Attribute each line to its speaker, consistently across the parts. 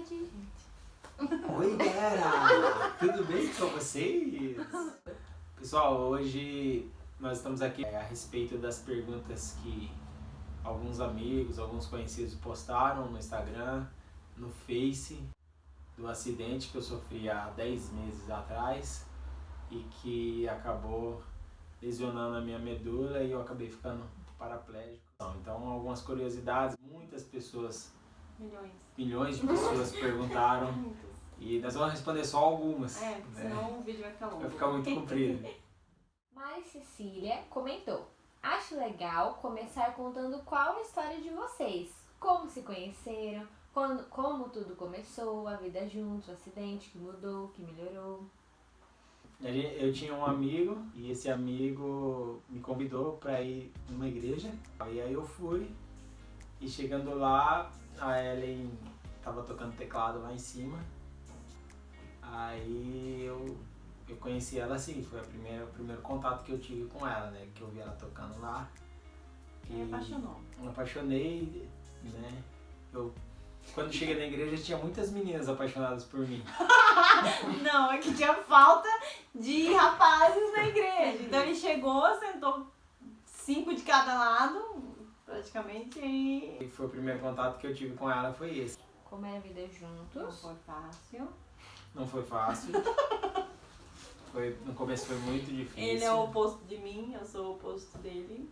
Speaker 1: pode ir, gente.
Speaker 2: Oi, galera! Tudo bem com vocês? Pessoal, hoje nós estamos aqui a respeito das perguntas que alguns amigos, alguns conhecidos postaram no Instagram, no Face, do acidente que eu sofri há 10 meses atrás e que acabou lesionando a minha medula e eu acabei ficando paraplégico. Então, algumas curiosidades, muitas pessoas, milhões de pessoas perguntaram e nós vamos responder só algumas.
Speaker 3: Porque senão o vídeo vai ficar longo.
Speaker 2: Vai ficar muito comprido.
Speaker 1: Mari Cecília comentou: acho legal começar contando qual a história de vocês, como se conheceram, como tudo começou, a vida juntos, o acidente que mudou, que melhorou.
Speaker 2: Eu tinha um amigo e esse amigo me convidou para ir numa igreja. E aí eu fui e chegando lá, a Ellen estava tocando teclado lá em cima. Aí eu conheci ela assim, foi o primeiro contato que eu tive com ela, né? Que eu vi ela tocando lá.
Speaker 3: E apaixonou.
Speaker 2: Me apaixonei, né? Quando cheguei na igreja tinha muitas meninas apaixonadas por mim.
Speaker 3: Não, é que tinha falta de rapazes na igreja. Então ele chegou, sentou 5 de cada lado, praticamente, e
Speaker 2: Foi o primeiro contato que eu tive com ela, foi esse.
Speaker 1: Como era a vida juntos.
Speaker 3: não foi fácil.
Speaker 2: Não foi fácil. No começo foi muito difícil.
Speaker 3: Ele é o oposto de mim, eu sou o oposto dele.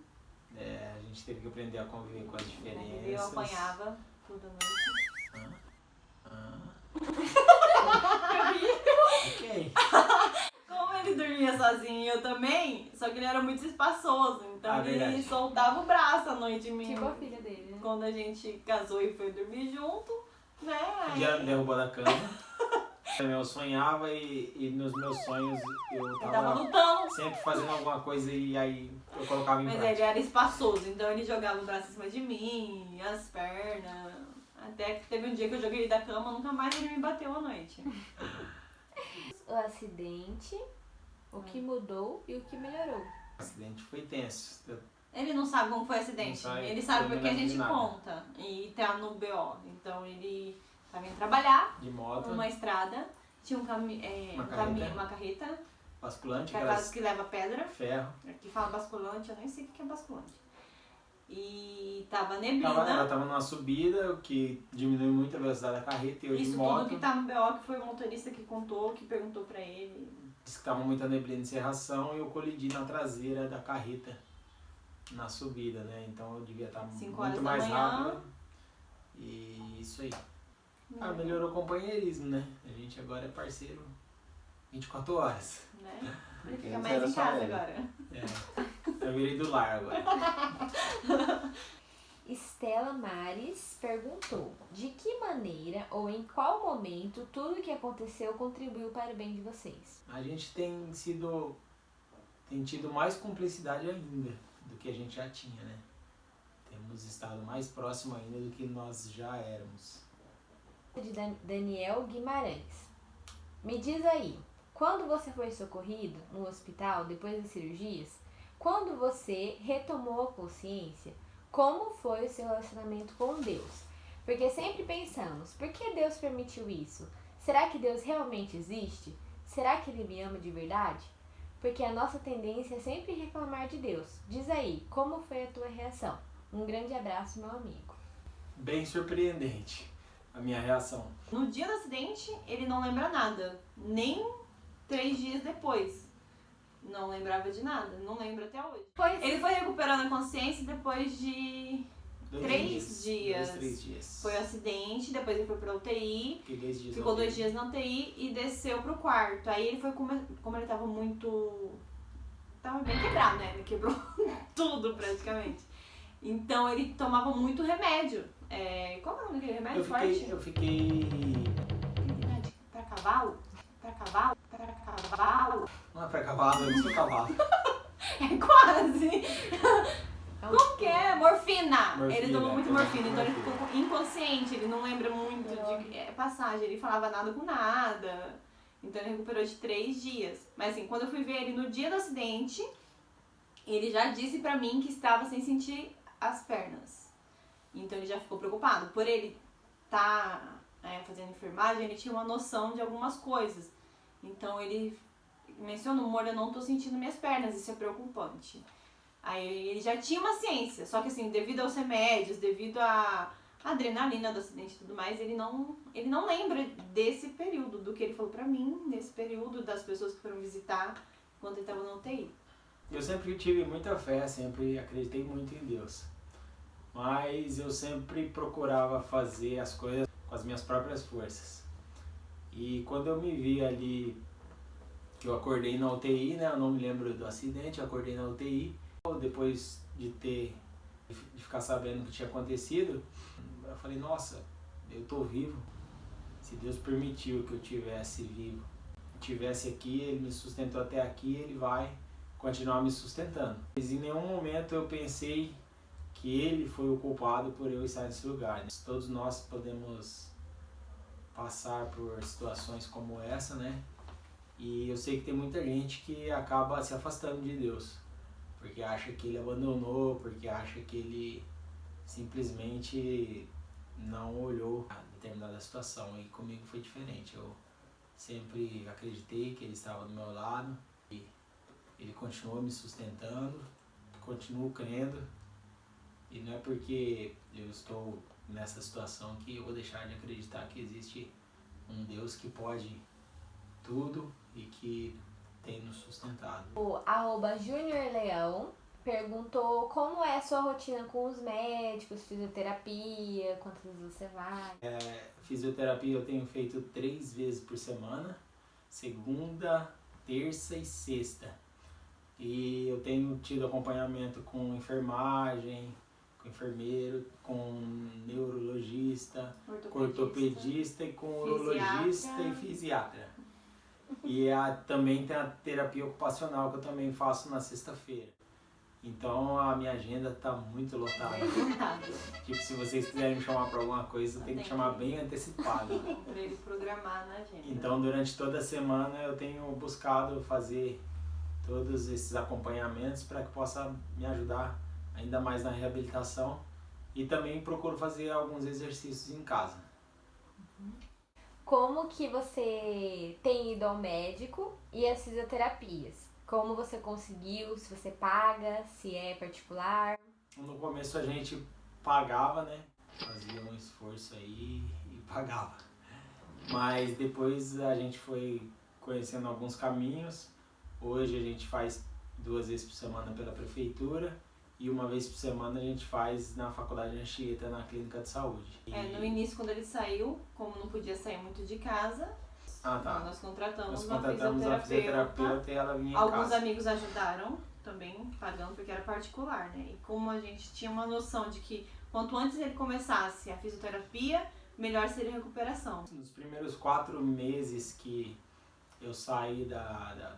Speaker 2: A gente teve que aprender a conviver com as diferenças.
Speaker 3: Eu apanhava toda noite.
Speaker 2: Ok.
Speaker 3: Como ele dormia sozinho e eu também, só que ele era muito espaçoso, então ele
Speaker 2: verdade.
Speaker 3: soltava o braço à noite em mim.
Speaker 1: Tipo a filha dele, né?
Speaker 3: Quando a gente casou e foi dormir junto, né?
Speaker 2: Um dia ela me derrubou da cama. Eu sonhava e nos meus sonhos eu
Speaker 3: Ele tava
Speaker 2: tava
Speaker 3: lutando.
Speaker 2: sempre fazendo alguma coisa e aí eu colocava em
Speaker 3: Mas
Speaker 2: prática.
Speaker 3: ele era espaçoso, então ele jogava o braço em cima de mim, as pernas. Até que teve um dia que eu joguei ele da cama, nunca mais ele me bateu à noite.
Speaker 1: O acidente, o que mudou e o que melhorou.
Speaker 2: O acidente foi tenso.
Speaker 3: Ele não sabe como foi o acidente,
Speaker 2: Não sabe,
Speaker 3: ele sabe
Speaker 2: eu não
Speaker 3: porque a
Speaker 2: lembro de
Speaker 3: gente
Speaker 2: nada.
Speaker 3: conta e tá no BO. Então ele tava indo trabalhar
Speaker 2: De moto,
Speaker 3: numa estrada, tinha uma carreta,
Speaker 2: basculante,
Speaker 3: que é aquelas que leva pedra.
Speaker 2: ferro.
Speaker 3: Aqui fala basculante, eu nem sei o que é basculante. E tava neblina.
Speaker 2: Ela tava numa subida, o que diminui muito a velocidade da carreta e eu
Speaker 3: Isso
Speaker 2: de moto.
Speaker 3: tudo que tá no BO, que foi o motorista que contou, que perguntou pra ele.
Speaker 2: Disse que tava muita neblina de serração e eu colidi na traseira da carreta na subida, né? Então eu devia estar
Speaker 3: 5 horas
Speaker 2: muito
Speaker 3: da
Speaker 2: mais
Speaker 3: manhã.
Speaker 2: rápido. E isso aí. Melhorou o companheirismo, né? A gente agora é parceiro 24 horas.
Speaker 3: Né? Ele
Speaker 2: Porque
Speaker 3: fica
Speaker 2: antes
Speaker 3: mais
Speaker 2: era
Speaker 3: em
Speaker 2: só
Speaker 3: casa
Speaker 2: ele.
Speaker 3: agora.
Speaker 2: Eu virei do lar agora.
Speaker 1: Estela Mares perguntou: de que maneira ou em qual momento tudo o que aconteceu contribuiu para o bem de vocês?
Speaker 2: A gente tem tido mais cumplicidade ainda do que a gente já tinha, né? Temos estado mais próximo ainda do que nós já éramos.
Speaker 1: De Daniel Guimarães. Me diz aí, quando você foi socorrido no hospital depois das cirurgias, quando você retomou a consciência, como foi o seu relacionamento com Deus? Porque sempre pensamos, por que Deus permitiu isso? Será que Deus realmente existe? Será que Ele me ama de verdade? Porque a nossa tendência é sempre reclamar de Deus. Diz aí, como foi a tua reação? Um grande abraço, meu amigo.
Speaker 2: Bem surpreendente a minha reação.
Speaker 3: No dia do acidente, ele não lembra nada. Nem 3 dias depois. Não lembrava de nada. Não lembra até hoje. Ele foi recuperando a consciência depois de 3 dias.
Speaker 2: 3 dias.
Speaker 3: Foi o acidente, depois ele foi pra UTI.
Speaker 2: Fiquei 2 dias
Speaker 3: Ficou
Speaker 2: na
Speaker 3: 2
Speaker 2: UTI.
Speaker 3: dias na UTI e desceu pro quarto. Aí ele foi, como ele tava muito... Tava bem quebrado, né? Ele quebrou tudo praticamente. Então ele tomava muito remédio. Qual é o nome daquele remédio forte?
Speaker 2: Eu fiquei...
Speaker 3: Pra cavalo? Pra cavalo? Pra cavalo?
Speaker 2: Não é pra cavalo, eu não sou cavalo.
Speaker 3: É quase!
Speaker 1: É
Speaker 3: Como que é? Morfina!
Speaker 2: Morfina,
Speaker 3: Ele tomou muito morfina, então ele
Speaker 2: morfina.
Speaker 3: ficou inconsciente, ele não lembra muito de passagem, ele falava nada com nada. Então ele recuperou de 3 dias. Mas assim, quando eu fui ver ele no dia do acidente, ele já disse pra mim que estava sem sentir as pernas. Então ele já ficou preocupado. Por ele estar fazendo enfermagem, ele tinha uma noção de algumas coisas. Então ele mencionou, amor, eu não tô sentindo minhas pernas, isso é preocupante. Aí ele já tinha uma ciência, só que assim, devido aos remédios, devido à adrenalina do acidente e tudo mais, ele não lembra desse período, do que ele falou pra mim, nesse período, das pessoas que foram visitar quando ele tava no UTI.
Speaker 2: Eu sempre tive muita fé, sempre acreditei muito em Deus. Mas eu sempre procurava fazer as coisas com as minhas próprias forças. E quando eu me vi ali, que eu acordei na UTI, né? Eu não me lembro do acidente, eu acordei na UTI. Depois de ficar sabendo o que tinha acontecido, eu falei, nossa, eu tô vivo. Se Deus permitiu que eu tivesse vivo, tivesse aqui, Ele me sustentou até aqui, Ele vai continuar me sustentando. Mas em nenhum momento eu pensei que Ele foi o culpado por eu estar nesse lugar. Todos nós podemos passar por situações como essa, né? E eu sei que tem muita gente que acaba se afastando de Deus, porque acha que Ele abandonou, porque acha que Ele simplesmente não olhou a determinada situação. E comigo foi diferente. Eu sempre acreditei que Ele estava do meu lado e Ele continuou me sustentando, continuo crendo. E não é porque eu estou nessa situação que eu vou deixar de acreditar que existe um Deus que pode tudo e que tem nos sustentado.
Speaker 1: O @JuniorLeão perguntou como é a sua rotina com os médicos, fisioterapia, quantas vezes você vai?
Speaker 2: Fisioterapia eu tenho feito 3 vezes por semana, segunda, terça e sexta. E eu tenho tido acompanhamento com enfermagem, com enfermeiro, com neurologista, com ortopedista e com urologista e fisiatra. E também tem a terapia ocupacional que eu também faço na sexta-feira. Então a minha agenda tá muito lotada. Tipo, se vocês quiserem me chamar para alguma coisa, tem que chamar bem antecipado.
Speaker 3: Pra ele programar na agenda.
Speaker 2: Então durante toda a semana eu tenho buscado fazer todos esses acompanhamentos para que possa me ajudar ainda mais na reabilitação. E também procuro fazer alguns exercícios em casa.
Speaker 1: Como que você tem ido ao médico e as fisioterapias? Como você conseguiu, se você paga, se é particular?
Speaker 2: No começo a gente pagava, né? Fazia um esforço aí e pagava. Mas depois a gente foi conhecendo alguns caminhos. Hoje a gente faz 2 vezes por semana pela prefeitura e 1 vez por semana a gente faz na Faculdade de Anchieta, na clínica de saúde.
Speaker 3: No início, quando ele saiu, como não podia sair muito de casa, nós contratamos uma
Speaker 2: a fisioterapeuta e ela vinha em
Speaker 3: Alguns
Speaker 2: casa.
Speaker 3: amigos ajudaram também, pagando, porque era particular, né? E como a gente tinha uma noção de que quanto antes ele começasse a fisioterapia, melhor seria a recuperação.
Speaker 2: Nos primeiros 4 meses que eu saí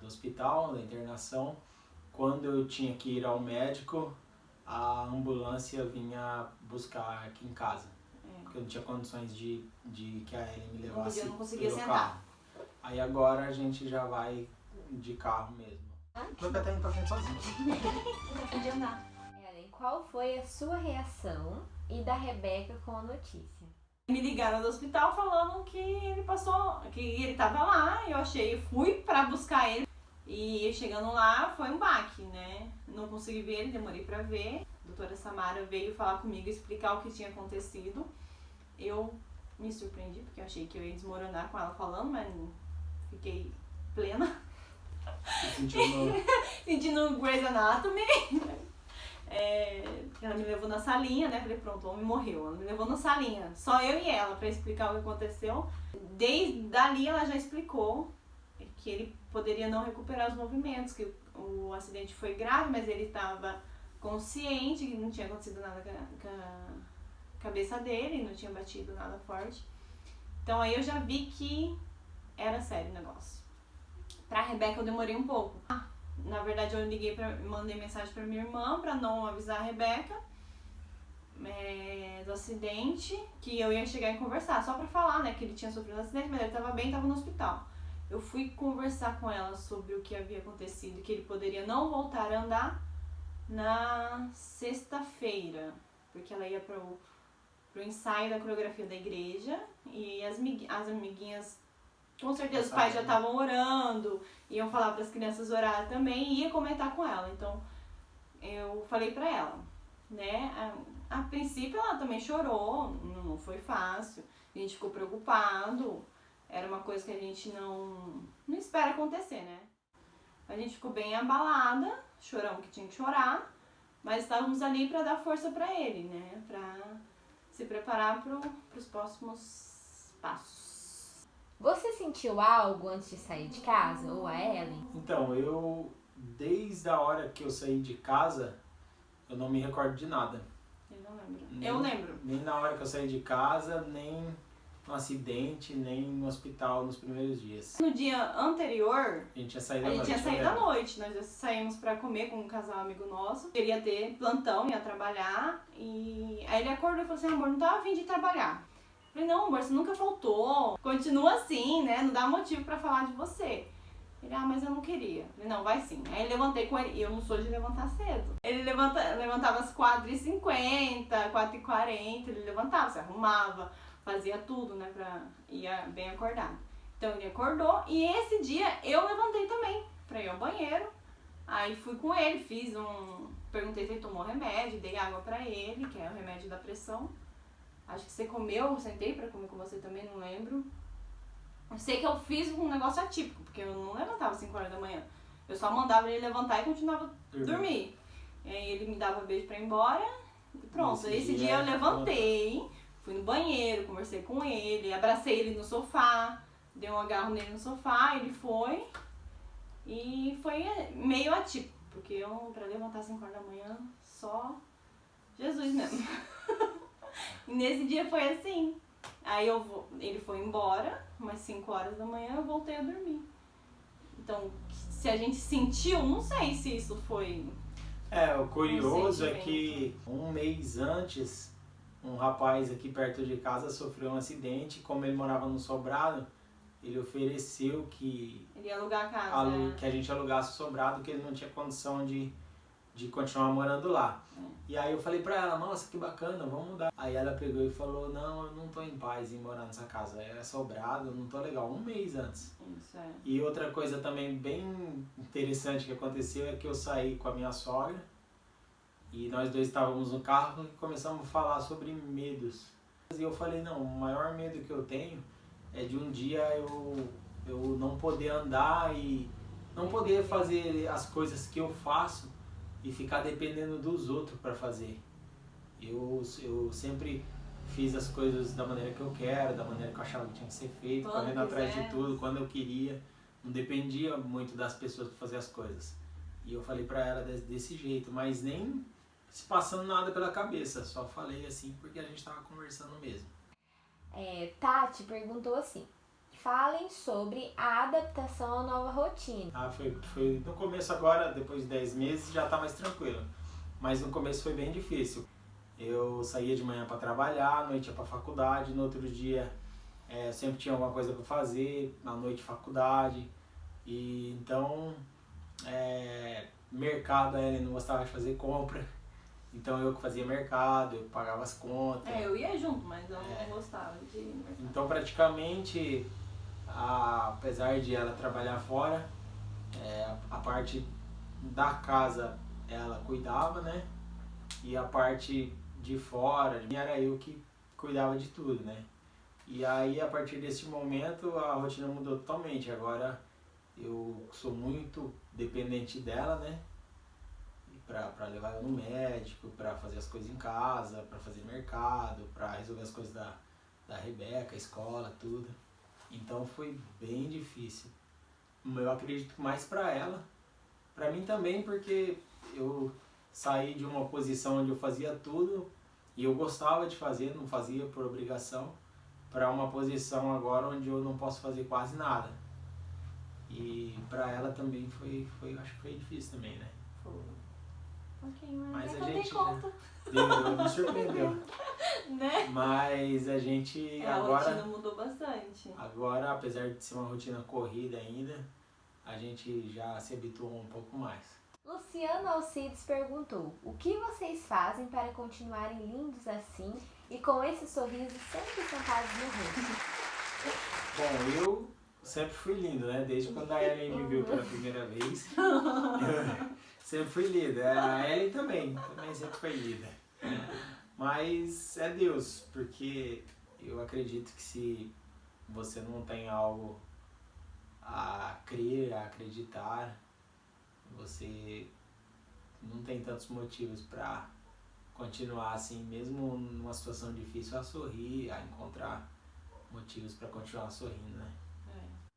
Speaker 2: do hospital, da internação, quando eu tinha que ir ao médico, a ambulância vinha buscar aqui em casa. Porque eu não tinha condições de que a Ellen me levasse
Speaker 3: eu não conseguia
Speaker 2: pelo
Speaker 3: sentar.
Speaker 2: carro. Aí agora a gente já vai de carro mesmo. Tô até indo pra frente sozinho.
Speaker 3: Não podia andar.
Speaker 1: Ellen, qual foi a sua reação e da Rebeca com a notícia?
Speaker 3: Me ligaram do hospital falando que ele que ele tava lá, eu fui pra buscar ele. E chegando lá foi um baque, né? Não consegui ver ele, demorei pra ver. A doutora Samara veio falar comigo, explicar o que tinha acontecido. Eu me surpreendi, porque eu achei que eu ia desmoronar com ela falando, mas fiquei plena. Sentindo Grey's Anatomy. Ela me levou na salinha, né? Falei, pronto, o homem morreu. Ela me levou na salinha, só eu e ela, pra explicar o que aconteceu. Desde dali ela já explicou que ele poderia não recuperar os movimentos, que o acidente foi grave, mas ele estava consciente, que não tinha acontecido nada com a cabeça dele, não tinha batido nada forte. Então aí eu já vi que era sério o negócio. Pra Rebeca eu demorei um pouco. Na verdade eu mandei mensagem pra minha irmã pra não avisar a Rebeca do acidente, que eu ia chegar e conversar, só pra falar, né, que ele tinha sofrido um acidente, mas ele tava bem, tava no hospital. Eu fui conversar com ela sobre o que havia acontecido, que ele poderia não voltar a andar na sexta-feira, porque ela ia pro ensaio da coreografia da igreja. E as amiguinhas, com certeza os pais já estavam orando, iam falar para as crianças orar também e ia comentar com ela. Então eu falei pra ela, né? A princípio ela também chorou, não foi fácil, a gente ficou preocupado, era uma coisa que a gente não espera acontecer, né? A gente ficou bem abalada, choramos que tinha que chorar, mas estávamos ali para dar força para ele, né? Para se preparar para os próximos passos.
Speaker 1: Você sentiu algo antes de sair de casa, ou a Ellen?
Speaker 2: Então, desde a hora que eu saí de casa, eu não me recordo de nada.
Speaker 3: Eu não lembro. Eu lembro.
Speaker 2: Nem na hora que eu saí de casa, nem no acidente, nem no hospital nos primeiros dias.
Speaker 3: No dia anterior,
Speaker 2: A gente tinha saído
Speaker 3: a gente tinha saído à noite. Nós já saímos pra comer com um casal amigo nosso. Queria ter plantão, ia trabalhar. E aí ele acordou e falou assim, amor, não tava a fim de trabalhar. Eu falei, não, amor, você nunca faltou. Continua assim, né? Não dá motivo pra falar de você. Ele, mas eu não queria. Eu falei, não, vai sim. Aí eu levantei com ele. E eu não sou de levantar cedo. Ele levantava às 4h50, 4h40. Ele levantava, se arrumava, fazia tudo, né? Ia bem acordado. Então ele acordou. E esse dia eu levantei também pra ir ao banheiro. Aí fui com ele, perguntei se ele tomou remédio, dei água pra ele, que é o remédio da pressão. Acho que você comeu, eu sentei pra comer com você também, não lembro. Eu sei que eu fiz um negócio atípico, porque eu não levantava às 5 horas da manhã. Eu só mandava ele levantar e continuava a dormir. E aí ele me dava beijo pra ir embora e pronto. Esse dia eu levantei, fui no banheiro, conversei com ele, abracei ele no sofá, dei um agarro nele no sofá, ele foi. E foi meio atípico, porque eu, pra levantar às 5 horas da manhã, só Jesus mesmo. E nesse dia foi assim. Aí ele foi embora, umas 5 horas da manhã eu voltei a dormir. Então, se a gente sentiu, não sei se isso foi...
Speaker 2: O curioso é que um mês antes, um rapaz aqui perto de casa sofreu um acidente. Como ele morava no sobrado, ele ofereceu que...
Speaker 3: Ele ia alugar a casa.
Speaker 2: Que a gente alugasse o sobrado, que ele não tinha condição de continuar morando lá. E aí eu falei pra ela, nossa, que bacana, vamos mudar. Aí ela pegou e falou, não, eu não tô em paz em morar nessa casa, é sobrado, eu não tô legal. Um mês antes.
Speaker 3: Isso, é.
Speaker 2: E outra coisa também bem interessante que aconteceu é que eu saí com a minha sogra e nós dois estávamos no carro e começamos a falar sobre medos. E eu falei, não, o maior medo que eu tenho é de um dia eu não poder andar e não poder fazer as coisas que eu faço e ficar dependendo dos outros para fazer. Eu sempre fiz as coisas da maneira que eu quero, da maneira que eu achava que tinha que ser feito, correndo atrás de tudo, quando eu queria. Não dependia muito das pessoas para fazer as coisas. E eu falei para ela desse jeito, mas nem se passando nada pela cabeça, só falei assim porque a gente estava conversando mesmo.
Speaker 1: Tati perguntou assim, falem sobre a adaptação à nova rotina.
Speaker 2: Foi no começo agora, depois de 10 meses, já tá mais tranquilo. Mas no começo foi bem difícil. Eu saía de manhã para trabalhar, à noite ia para faculdade, no outro dia sempre tinha alguma coisa para fazer, à noite faculdade. E então, mercado, ele não gostava de fazer compra. Então eu que fazia mercado, eu pagava as contas.
Speaker 3: Eu ia junto, mas eu não gostava de ir no mercado.
Speaker 2: Então praticamente... apesar de ela trabalhar fora, a parte da casa ela cuidava, né? E a parte de fora era eu que cuidava de tudo, né? E aí a partir desse momento a rotina mudou totalmente. Agora eu sou muito dependente dela, né? Pra levar ela no médico, pra fazer as coisas em casa, pra fazer mercado, pra resolver as coisas da Rebeca, escola, tudo. Então foi bem difícil. Eu acredito mais pra ela, pra mim também, porque eu saí de uma posição onde eu fazia tudo e eu gostava de fazer, não fazia por obrigação, pra uma posição agora onde eu não posso fazer quase nada. E pra ela também acho que foi difícil também, né?
Speaker 3: Foi. Um pouquinho,
Speaker 2: Mas
Speaker 3: eu
Speaker 2: a
Speaker 3: dei
Speaker 2: gente
Speaker 3: conta.
Speaker 2: me surpreendeu.
Speaker 3: Né?
Speaker 2: Mas a gente
Speaker 3: A
Speaker 2: agora...
Speaker 3: rotina mudou bastante.
Speaker 2: Agora, apesar de ser uma rotina corrida ainda, a gente já se habituou um pouco mais.
Speaker 1: Luciano Alcides perguntou, o que vocês fazem para continuarem lindos assim e com esse sorriso sempre estampado no rosto?
Speaker 2: Bom, eu sempre fui lindo, né? Desde quando a Ellen me viu pela primeira vez. Eu sempre fui lindo. A Ellen também sempre foi linda. Mas é Deus, porque eu acredito que se você não tem algo a crer, a acreditar, você não tem tantos motivos para continuar assim, mesmo numa situação difícil, a sorrir, a encontrar motivos para continuar sorrindo, né?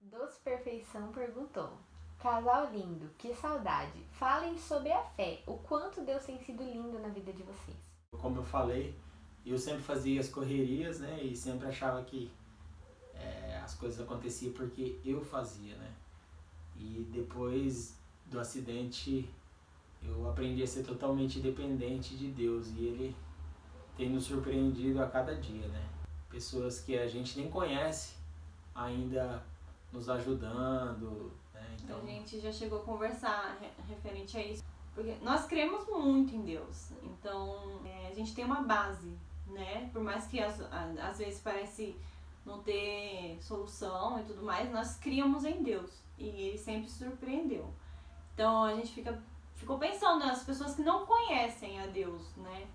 Speaker 1: Doce Perfeição perguntou: casal lindo, que saudade. Falem sobre a fé, o quanto Deus tem sido lindo na vida de vocês.
Speaker 2: Como eu falei, eu sempre fazia as correrias, né? E sempre achava que as coisas aconteciam porque eu fazia, né? E depois do acidente, eu aprendi a ser totalmente dependente de Deus. E Ele tem nos surpreendido a cada dia, né? Pessoas que a gente nem conhece ainda nos ajudando, né? Então,
Speaker 3: a gente já chegou a conversar referente a isso, porque nós cremos muito em Deus, então a gente tem uma base, né? Por mais que às vezes parece não ter solução e tudo mais, nós criamos em Deus e Ele sempre surpreendeu. Então a gente ficou pensando nas pessoas que não conhecem a Deus, né?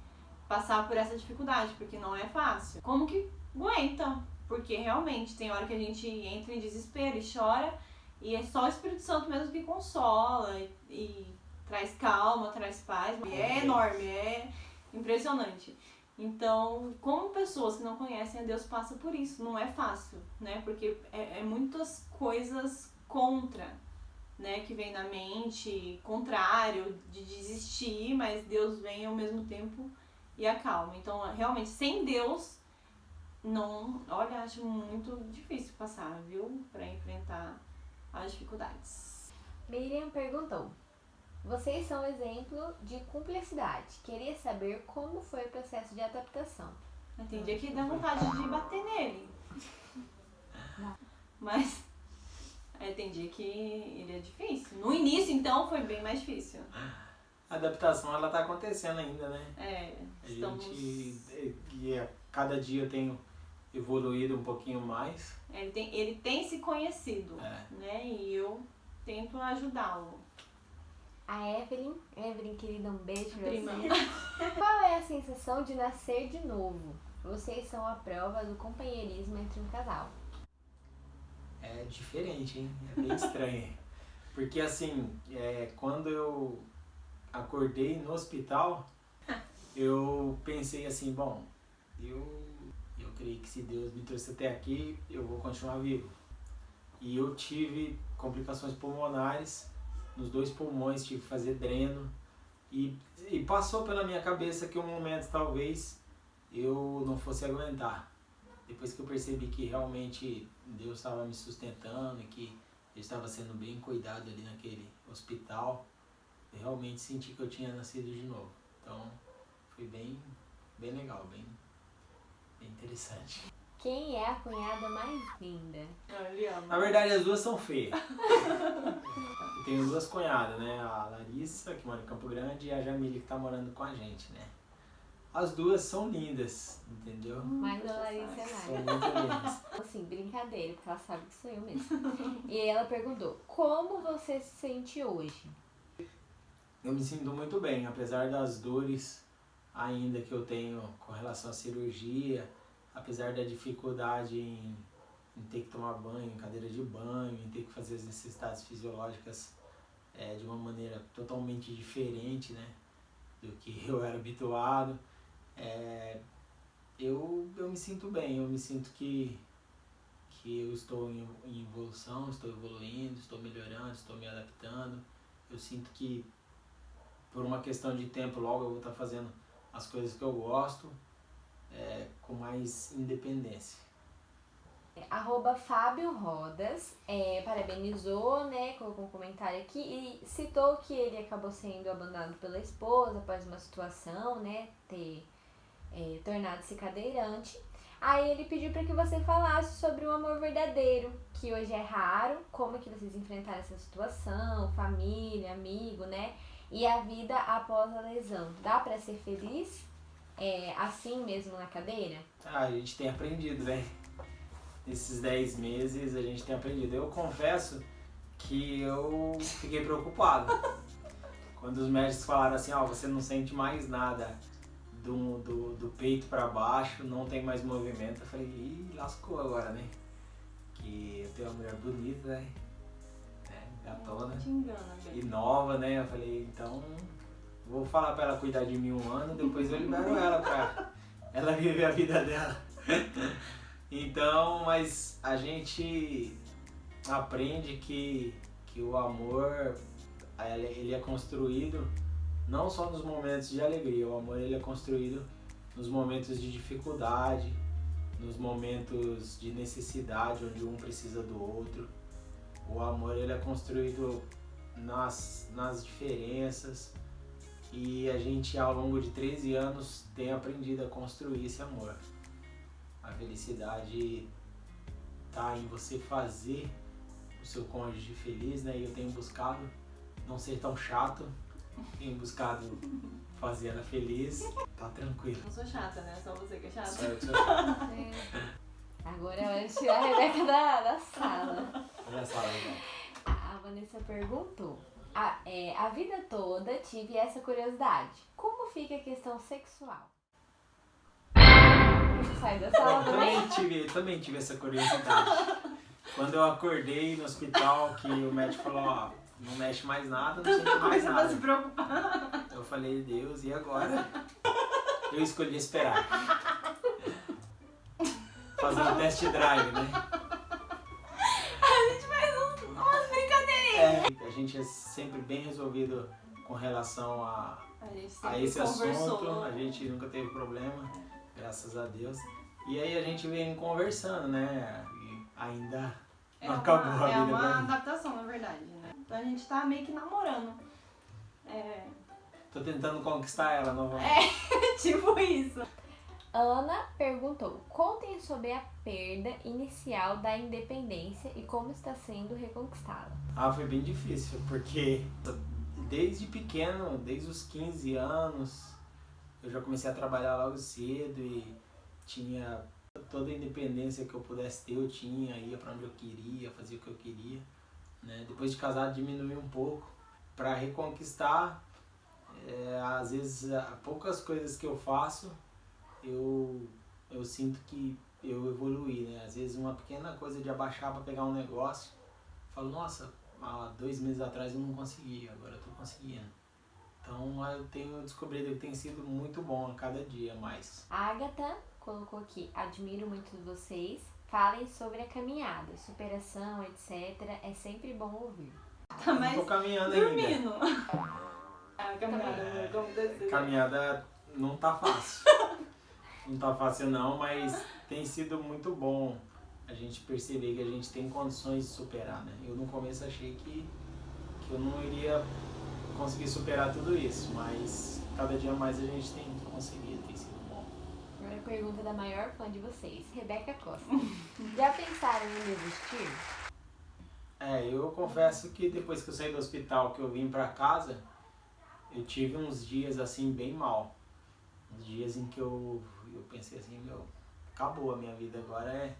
Speaker 3: Passar por essa dificuldade, porque não é fácil. Como que aguenta? Porque realmente tem hora que a gente entra em desespero e chora, e é só o Espírito Santo mesmo que consola e traz calma, traz paz. E é enorme, é impressionante. Então, como pessoas que não conhecem a Deus passam por isso, não é fácil, né? Porque é muitas coisas contra, né? Que vem na mente, contrário, de desistir, mas Deus vem ao mesmo tempo e acalma. Então, realmente, sem Deus, não, olha, acho muito difícil passar, viu? Para enfrentar as dificuldades.
Speaker 1: Miriam perguntou: vocês são exemplo de cumplicidade. Queria saber como foi o processo de adaptação.
Speaker 3: Tem dia que dá vontade de bater nele.
Speaker 1: Não.
Speaker 3: Mas tem dia que ele é difícil. No início, então, foi bem mais difícil.
Speaker 2: a adaptação, ela tá acontecendo ainda, né?
Speaker 3: Estamos...
Speaker 2: Cada dia eu tenho evoluído um pouquinho mais.
Speaker 3: Ele tem se conhecido, né? E eu tento ajudá-lo.
Speaker 1: A Evelyn, querida, um beijo pra
Speaker 3: Prima.
Speaker 1: você. Qual é a sensação de nascer de novo? Vocês são a prova do companheirismo entre um casal.
Speaker 2: É diferente, hein? É bem estranho. Porque assim, quando eu acordei no hospital, eu pensei assim, bom, eu creio que se Deus me trouxe até aqui, eu vou continuar vivo. E eu tive complicações pulmonares nos 2 pulmões, tive que fazer dreno. E passou pela minha cabeça que um momento talvez eu não fosse aguentar. Depois que eu percebi que realmente Deus estava me sustentando e que eu estava sendo bem cuidado ali naquele hospital, eu realmente senti que eu tinha nascido de novo. Então foi bem legal, bem interessante.
Speaker 1: Quem é a cunhada mais linda?
Speaker 3: Ele ama.
Speaker 2: Na verdade, as duas são feias. Eu tenho 2 cunhadas, né? A Larissa, que mora em Campo Grande, e a Jamile, que tá morando com a gente, né? As duas são lindas, entendeu?
Speaker 1: Mas a Larissa é
Speaker 2: São
Speaker 1: nada.
Speaker 2: muito lindas.
Speaker 1: Assim, brincadeira, porque ela sabe que sou eu mesmo. E ela perguntou: como você se sente hoje?
Speaker 2: Eu me sinto muito bem, apesar das dores ainda que eu tenho com relação à cirurgia, apesar da dificuldade em ter que tomar banho, em cadeira de banho, em ter que fazer as necessidades fisiológicas de uma maneira totalmente diferente, né, do que eu era habituado. Eu me sinto bem, eu me sinto que eu estou em evolução, estou evoluindo, estou melhorando, estou me adaptando. Eu sinto que por uma questão de tempo logo eu vou estar fazendo as coisas que eu gosto, com mais independência.
Speaker 1: @Fábio Rodas parabenizou, né, colocou um comentário aqui e citou que ele acabou sendo abandonado pela esposa após uma situação, né, ter tornado-se cadeirante. Aí ele pediu para que você falasse sobre o amor verdadeiro, que hoje é raro, como que vocês enfrentaram essa situação, família, amigo, né, e a vida após a lesão. Dá para ser feliz? assim mesmo na cadeira?
Speaker 2: A gente tem aprendido, né? Nesses 10 meses a gente tem aprendido. Eu confesso que eu fiquei preocupado. Quando os médicos falaram assim, você não sente mais nada do peito para baixo, não tem mais movimento, eu falei, ih, lascou agora, né? Que eu tenho uma mulher bonita, né? Gatona.
Speaker 3: Te engana,
Speaker 2: E nova, né? Eu falei, então vou falar pra ela cuidar de mim 1 ano, depois eu libero ela pra ela viver a vida dela. Então, mas a gente aprende que o amor, ele é construído não só nos momentos de alegria, o amor ele é construído nos momentos de dificuldade, nos momentos de necessidade, onde um precisa do outro. O amor ele é construído nas diferenças e a gente ao longo de 13 anos tem aprendido a construir esse amor. A felicidade tá em você fazer o seu cônjuge feliz, né? E eu tenho buscado não ser tão chato, tenho buscado fazer ela feliz, tá tranquilo.
Speaker 3: Não sou chata, né? Só você que é chata.
Speaker 2: Só eu que sou chato.
Speaker 1: Agora é hora de tirar a Rebeca da sala.
Speaker 2: Olha a sala, legal.
Speaker 1: A Vanessa perguntou. A vida toda tive essa curiosidade. Como fica a questão sexual? Você sai da sala também?
Speaker 2: Também tive essa curiosidade. Quando eu acordei no hospital, que o médico falou, não mexe mais nada, não sente mais
Speaker 3: Coisa pra
Speaker 2: nada.
Speaker 3: se preocupar.
Speaker 2: Eu falei, Deus, e agora? Eu escolhi esperar. Fazer um test drive, né?
Speaker 3: A gente faz umas brincadeirinhas.
Speaker 2: A gente é sempre bem resolvido com relação a
Speaker 3: gente sempre
Speaker 2: esse
Speaker 3: conversou.
Speaker 2: assunto. A gente nunca teve problema, graças a Deus. E aí a gente vem conversando, né? E ainda não acabou a vida.
Speaker 3: É uma
Speaker 2: pra mim.
Speaker 3: adaptação, na verdade, né? Então a gente tá meio que namorando.
Speaker 2: Tô tentando conquistar ela novamente.
Speaker 3: Tipo isso.
Speaker 1: Ana perguntou. Contem sobre a perda inicial da independência e como está sendo reconquistá-la.
Speaker 2: Foi bem difícil, porque desde pequeno, desde os 15 anos, eu já comecei a trabalhar logo cedo e tinha toda a independência que eu pudesse ter, eu tinha, ia pra onde eu queria, fazia o que eu queria, né? Depois de casado diminuí um pouco. Para reconquistar, às vezes poucas coisas que eu faço, eu sinto que eu evoluí, né? Às vezes uma pequena coisa de abaixar para pegar um negócio, eu falo, nossa, há 2 meses atrás eu não conseguia, agora eu tô conseguindo. Então eu tenho descobrido que tem sido muito bom a cada dia mais.
Speaker 1: A Agatha colocou aqui, admiro muito vocês, falem sobre a caminhada, superação, etc. É sempre bom ouvir.
Speaker 3: Tá mais
Speaker 2: Tô caminhando
Speaker 3: dormindo.
Speaker 2: ainda.
Speaker 3: Caminhada, como descer.
Speaker 2: Caminhada não tá fácil. Não tá fácil não, mas tem sido muito bom a gente perceber que a gente tem condições de superar, né? Eu no começo achei que eu não iria conseguir superar tudo isso, mas cada dia mais a gente tem conseguido, tem sido bom.
Speaker 1: Agora a pergunta da maior fã de vocês, Rebeca Costa. Já pensaram em desistir?
Speaker 2: Eu confesso que depois que eu saí do hospital, que eu vim pra casa, eu tive uns dias assim bem mal. Uns dias em que eu pensei assim, acabou a minha vida, agora é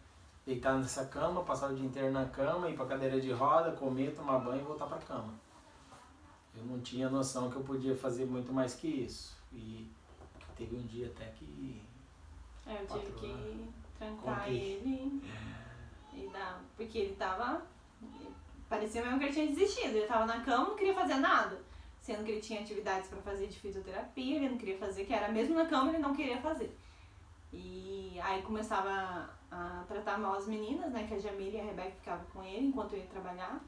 Speaker 2: deitar nessa cama, passar o dia inteiro na cama, ir pra cadeira de roda, comer, tomar banho e voltar pra cama. Eu não tinha noção que eu podia fazer muito mais que isso. E teve um dia até que...
Speaker 3: Eu tive que trancar
Speaker 2: Contei.
Speaker 3: ele e dar... Porque ele tava... Parecia mesmo que ele tinha desistido. Ele tava na cama, não queria fazer nada. Sendo que ele tinha atividades pra fazer de fisioterapia, ele não queria fazer, que era mesmo na cama, ele não queria fazer. E aí começava a tratar mal as meninas, né? Que a Jamila e a Rebeca ficavam com ele enquanto eu ia trabalhar.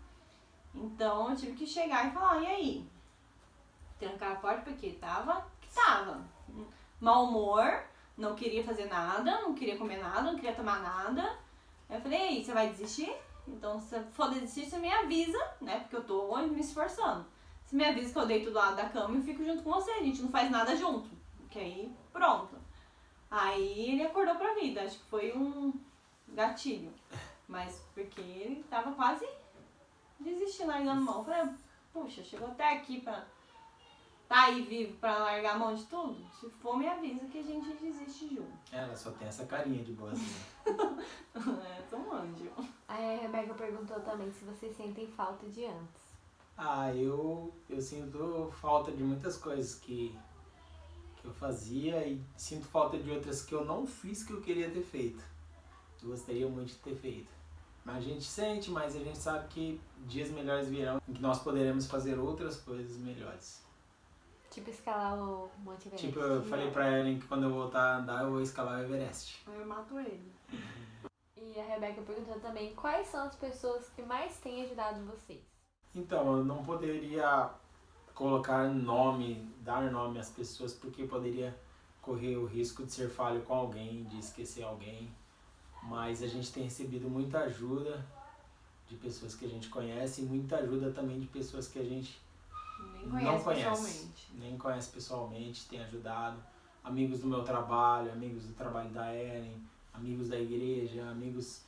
Speaker 3: Então eu tive que chegar e falar, e aí? Trancar a porta porque tava. Mau humor, não queria fazer nada, não queria comer nada, não queria tomar nada. Aí eu falei, e aí, você vai desistir? Então se for desistir, você me avisa, né? Porque eu tô me esforçando. Você me avisa que eu deito do lado da cama e fico junto com você, a gente não faz nada junto. Que aí, pronto. Aí ele acordou pra vida, acho que foi um gatilho. Mas porque ele tava quase desistindo, largando mão. Eu falei, puxa, chegou até aqui pra tá aí vivo pra largar a mão de tudo? Se for, me avisa que a gente desiste junto.
Speaker 2: Ela só tem essa carinha de boazinha.
Speaker 3: É, tão anjo.
Speaker 1: Aí a Rebeca perguntou também se vocês sentem falta de antes.
Speaker 2: Eu sinto falta de muitas coisas que eu fazia e sinto falta de outras que eu não fiz que eu queria ter feito. Eu gostaria muito de ter feito. Mas a gente sente, mas a gente sabe que dias melhores virão em que nós poderemos fazer outras coisas melhores.
Speaker 1: Tipo escalar o Monte Everest.
Speaker 2: Tipo, eu falei pra Ellen que quando eu voltar a andar eu vou escalar o Everest.
Speaker 3: Aí eu mato ele.
Speaker 1: E a Rebeca perguntou também quais são as pessoas que mais têm ajudado vocês.
Speaker 2: Então, eu não poderia dar nome às pessoas, porque poderia correr o risco de ser falho com alguém, de esquecer alguém. Mas a gente tem recebido muita ajuda de pessoas que a gente conhece e muita ajuda também de pessoas que a gente não conhece. Nem conhece pessoalmente, tem ajudado. Amigos do meu trabalho, amigos do trabalho da Ellen, amigos da igreja, amigos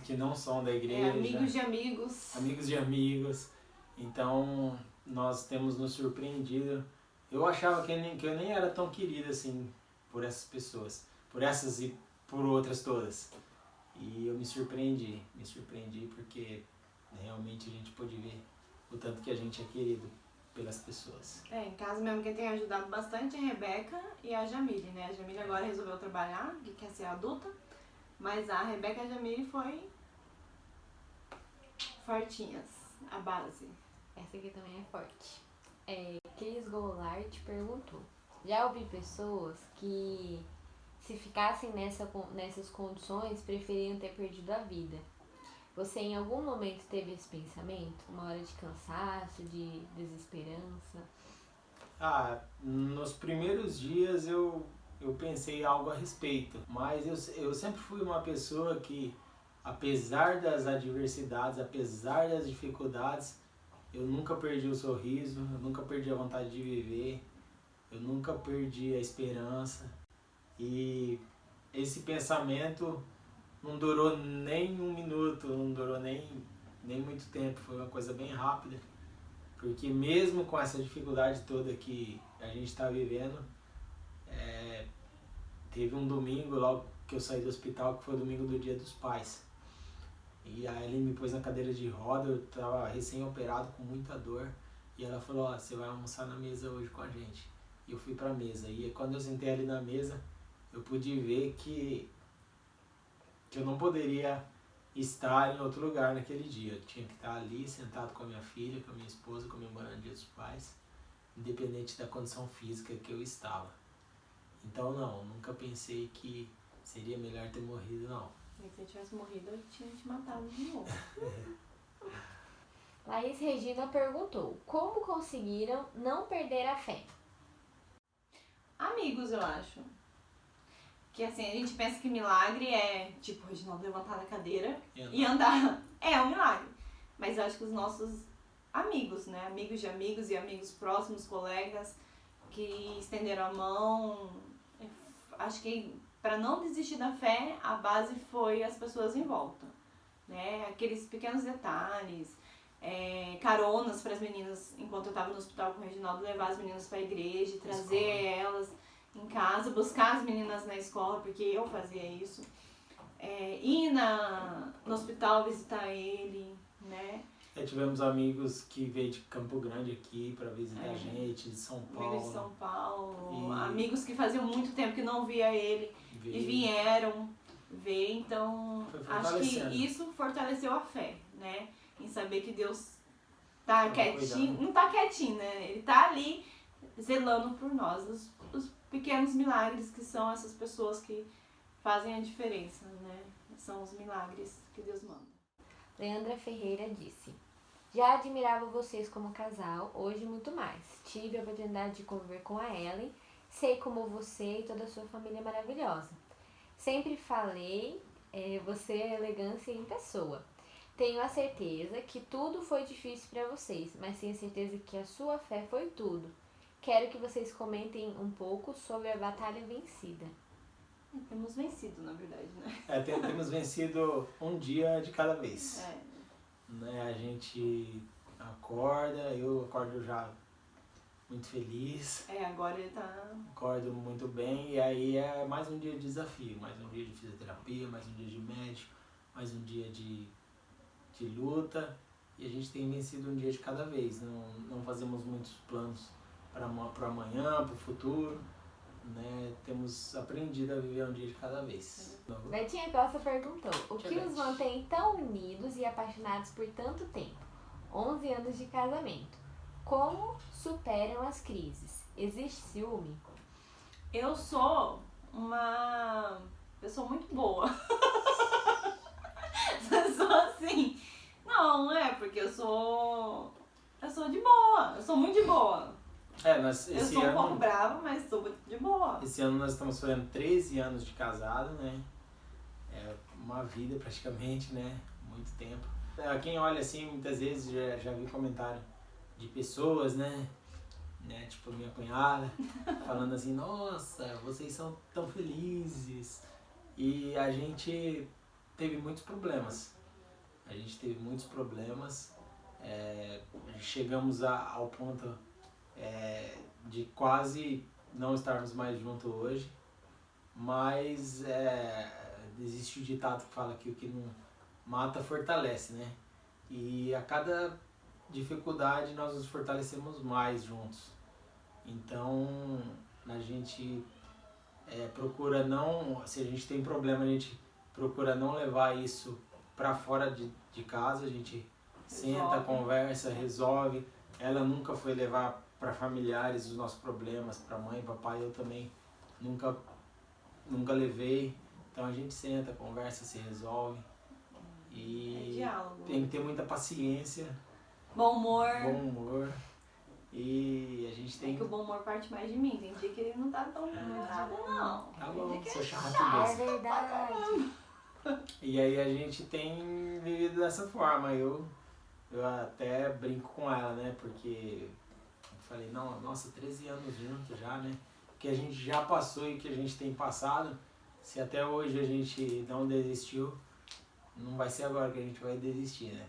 Speaker 2: que não são da igreja.
Speaker 3: Amigos de amigos.
Speaker 2: Amigos de amigos. Então, nós temos nos surpreendido. Eu achava que eu nem era tão querido assim por essas pessoas. Por essas e por outras todas. E eu me surpreendi porque realmente a gente pôde ver o tanto que a gente é querido pelas pessoas.
Speaker 3: Em casa mesmo quem tem ajudado bastante é a Rebeca e a Jamile, né? A Jamile agora resolveu trabalhar, que quer ser adulta, mas a Rebeca e a Jamile foi fortinhas, a base.
Speaker 1: Essa aqui também é forte. Cris Goulart perguntou. Já ouvi pessoas que, se ficassem nessas condições, preferiam ter perdido a vida. Você em algum momento teve esse pensamento? Uma hora de cansaço, de desesperança?
Speaker 2: Nos primeiros dias eu pensei algo a respeito. Mas eu sempre fui uma pessoa que, apesar das adversidades, apesar das dificuldades, eu nunca perdi o sorriso, eu nunca perdi a vontade de viver, eu nunca perdi a esperança. E esse pensamento não durou nem um minuto, não durou nem muito tempo, foi uma coisa bem rápida. Porque mesmo com essa dificuldade toda que a gente está vivendo, teve um domingo, logo que eu saí do hospital, que foi o domingo do Dia dos Pais. E a Ellen me pôs na cadeira de roda, eu estava recém-operado com muita dor. E ela falou, você vai almoçar na mesa hoje com a gente. E eu fui pra mesa. E quando eu sentei ali na mesa, eu pude ver que eu não poderia estar em outro lugar naquele dia. Eu tinha que estar ali, sentado com a minha filha, com a minha esposa, comemorando o Dia dos Pais, independente da condição física que eu estava. Então não, nunca pensei que seria melhor ter morrido, não.
Speaker 3: E se eu tivesse morrido, eu tinha te matado de novo.
Speaker 1: Laís Regina perguntou, como conseguiram não perder a fé?
Speaker 3: Amigos, eu acho. Que assim, a gente pensa que milagre é, tipo, o Reginaldo levantar da cadeira e andar. É um milagre. Mas eu acho que os nossos amigos, né? Amigos de amigos e amigos próximos, colegas, que estenderam a mão. Acho que para não desistir da fé, a base foi as pessoas em volta. Né? Aqueles pequenos detalhes, caronas para as meninas, enquanto eu estava no hospital com o Reginaldo, levar as meninas para a igreja, trazer elas em casa, buscar as meninas na escola, porque eu fazia isso. Ir no hospital visitar ele, né?
Speaker 2: Tivemos amigos que veio de Campo Grande aqui para visitar a gente, de São Paulo.
Speaker 3: Amigos de São Paulo, amigos que faziam muito tempo que não via ele e vieram ver, então acho que isso fortaleceu a fé, né? Em saber que Deus tá quietinho, não tá quietinho, né? Ele tá ali zelando por nós, os pequenos milagres que são essas pessoas que fazem a diferença, né? São os milagres que Deus manda.
Speaker 1: Leandra Ferreira disse, já admirava vocês como casal, hoje muito mais. Tive a oportunidade de conviver com a Ellen, sei como você e toda a sua família é maravilhosa. Sempre falei, você é elegância em pessoa. Tenho a certeza que tudo foi difícil para vocês, mas tenho certeza que a sua fé foi tudo. Quero que vocês comentem um pouco sobre a batalha vencida.
Speaker 3: Temos vencido, na verdade, né?
Speaker 2: Temos vencido um dia de cada vez. Né? A gente acorda, eu acordo já muito feliz.
Speaker 3: Agora ele tá...
Speaker 2: Acordo muito bem e aí é mais um dia de desafio, mais um dia de fisioterapia, mais um dia de médico, mais um dia de luta. E a gente tem vencido um dia de cada vez, não fazemos muitos planos para amanhã, para o futuro, né? Temos aprendido a viver um dia de cada vez.
Speaker 1: Betinha Costa perguntou, o que os mantém tão unidos e apaixonados por tanto tempo? 11 anos de casamento. Como superam as crises? Existe ciúme?
Speaker 3: Eu sou uma pessoa muito boa. Eu sou assim. Não é, porque eu sou de boa. Eu sou muito de boa. Eu sou um pouco brava, mas sou muito de boa.
Speaker 2: Esse ano nós estamos fazendo 13 anos de casado, né? É uma vida praticamente, né? Muito tempo. Quem olha assim, muitas vezes já vi comentário de pessoas, né? Tipo a minha cunhada, falando assim, nossa, vocês são tão felizes. E a gente teve muitos problemas. Chegamos ao ponto de quase não estarmos mais juntos hoje. Mas existe o ditado que fala que o que não mata fortalece, né? E a cada dificuldade nós nos fortalecemos mais juntos. Então a gente procura não, se a gente tem problema, a gente procura não levar isso para fora de casa, a gente senta, conversa, resolve. Ela nunca foi levar para familiares os nossos problemas, para mãe, papai, eu também nunca levei. Então a gente senta, conversa, se resolve. E
Speaker 3: diálogo.
Speaker 2: Tem que ter muita paciência.
Speaker 3: Bom humor.
Speaker 2: E a gente tem
Speaker 3: que o bom humor parte mais de mim. Tem dia que ele não tá tão nada, não.
Speaker 2: Tá bom, sou chato
Speaker 1: É
Speaker 2: mesmo.
Speaker 1: verdade.
Speaker 2: E aí a gente tem vivido dessa forma. Eu até brinco com ela, né? Porque eu falei, nossa, 13 anos juntos já, né? O que a gente já passou e o que a gente tem passado, se até hoje a gente não desistiu, não vai ser agora que a gente vai desistir, né?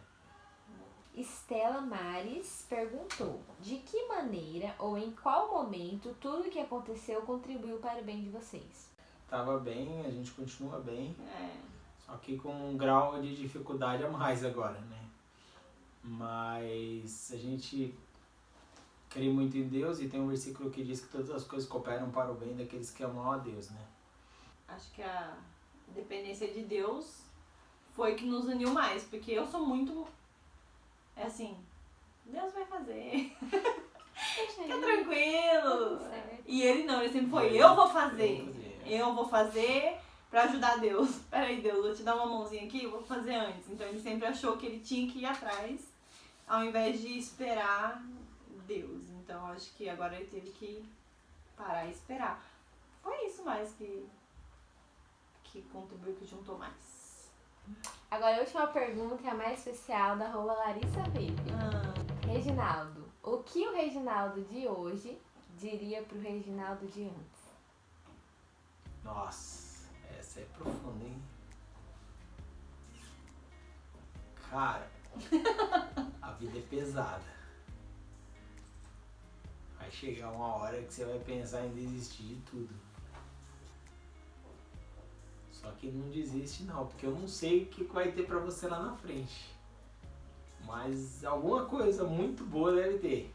Speaker 1: Estela Mares perguntou, de que maneira ou em qual momento tudo o que aconteceu contribuiu para o bem de vocês?
Speaker 2: Tava bem, a gente continua bem, só que com um grau de dificuldade a mais agora, né? Mas a gente crê muito em Deus e tem um versículo que diz que todas as coisas cooperam para o bem daqueles que amam a Deus, né?
Speaker 3: Acho que a dependência de Deus foi que nos uniu mais, porque eu sou muito... assim, Deus vai fazer. Fica tranquilo. E ele não, ele sempre foi, eu vou fazer pra ajudar Deus. Peraí, Deus, vou te dar uma mãozinha aqui, eu vou fazer antes. Então ele sempre achou que ele tinha que ir atrás, ao invés de esperar Deus. Então acho que agora ele teve que parar e esperar. Foi isso mais que contribuiu, que juntou mais.
Speaker 1: Agora a última pergunta é a mais especial da @Larissa Pepe. Reginaldo, o que o Reginaldo de hoje diria pro Reginaldo de antes?
Speaker 2: Nossa, essa é profunda, hein? Cara, a vida é pesada. Vai chegar uma hora que você vai pensar em desistir de tudo. Só que não desiste não, porque eu não sei o que vai ter pra você lá na frente. Mas alguma coisa muito boa deve ter,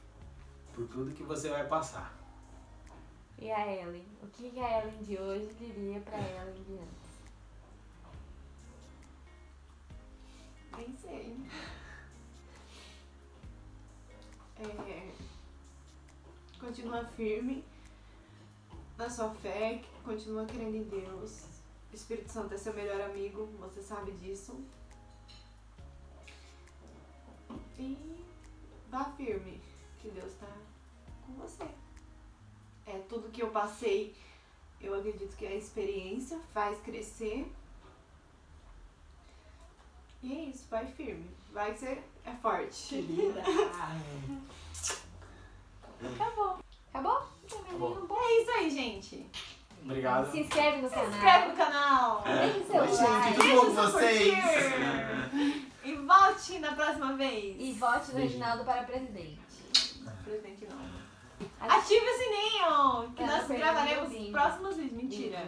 Speaker 2: por tudo que você vai passar.
Speaker 1: E a Ellen? O que a Ellen de hoje diria pra Ellen de antes?
Speaker 3: Nem sei. Continua firme na sua fé, continua crendo em Deus. O Espírito Santo é seu melhor amigo, você sabe disso. E vá firme, que Deus está com você. Tudo que eu passei, eu acredito que a experiência faz crescer. E é isso, vai firme. Vai que você é forte.
Speaker 1: Acabou?
Speaker 2: Acabou.
Speaker 3: É isso aí, gente.
Speaker 2: Obrigado.
Speaker 1: Se inscreve no
Speaker 3: Se
Speaker 1: canal.
Speaker 3: inscreve no canal.
Speaker 1: Deixa seu
Speaker 2: Oi, gente,
Speaker 1: like.
Speaker 2: tudo bom com
Speaker 3: seu
Speaker 2: vocês?
Speaker 3: curtir. E volte na próxima vez.
Speaker 1: E vote no
Speaker 2: Beijo.
Speaker 1: Reginaldo para presidente.
Speaker 3: Presidente não. Ative o sininho, que
Speaker 1: Pra não
Speaker 3: nós
Speaker 1: perder
Speaker 3: gravaremos
Speaker 1: nenhum vídeo.
Speaker 3: próximos vídeos. Mentira.